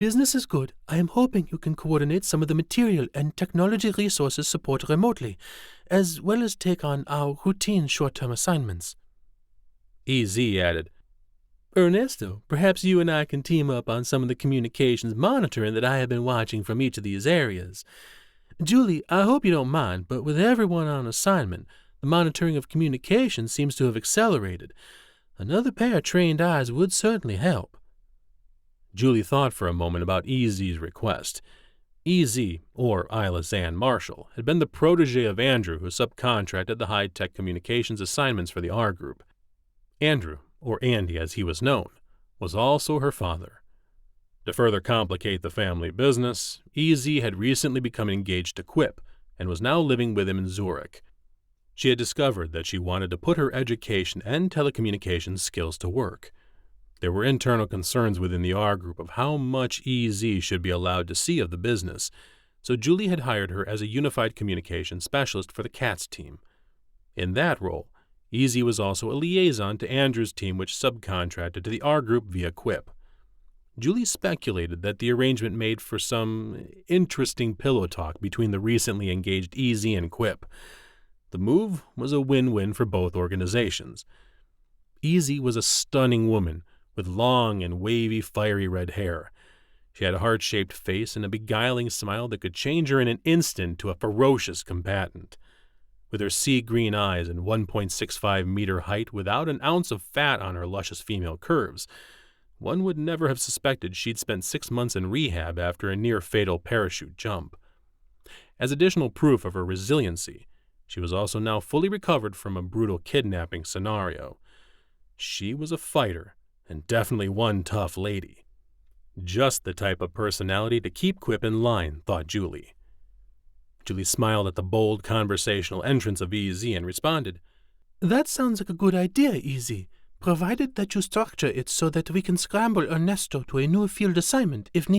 Business is good. I am hoping you can coordinate some of the material and technology resources support remotely, as well as take on our routine short-term assignments. EZ added, Ernesto, perhaps you and I can team up on some of the communications monitoring that I have been watching from each of these areas. Julie, I hope you don't mind, but with everyone on assignment, the monitoring of communications seems to have accelerated. Another pair of trained eyes would certainly help. Julie thought for a moment about EZ's request. EZ, or Eilla-Zan Marshall, had been the protege of Andrew who subcontracted the high-tech communications assignments for the R Group. Andrew, or Andy as he was known, was also her father. To further complicate the family business, EZ had recently become engaged to Quip and was now living with him in Zurich. She had discovered that she wanted to put her education and telecommunications skills to work. There were internal concerns within the R Group of how much EZ should be allowed to see of the business, so Julie had hired her as a unified communications specialist for the CATS team. In that role, EZ was also a liaison to Andrew's team, which subcontracted to the R Group via Quip. Julie speculated that the arrangement made for some interesting pillow talk between the recently engaged EZ and Quip. The move was a win-win for both organizations. EZ was a stunning woman with long and wavy, fiery red hair. She had a heart-shaped face and a beguiling smile that could change her in an instant to a ferocious combatant. With her sea-green eyes and 1.65-meter height without an ounce of fat on her luscious female curves, one would never have suspected she'd spent 6 months in rehab after a near-fatal parachute jump. As additional proof of her resiliency, she was also now fully recovered from a brutal kidnapping scenario. She was a fighter, and definitely one tough lady. Just the type of personality to keep Quip in line, thought Julie. Julie smiled at the bold conversational entrance of EZ and responded, That sounds like a good idea, EZ, provided that you structure it so that we can scramble Ernesto to a new field assignment if needed.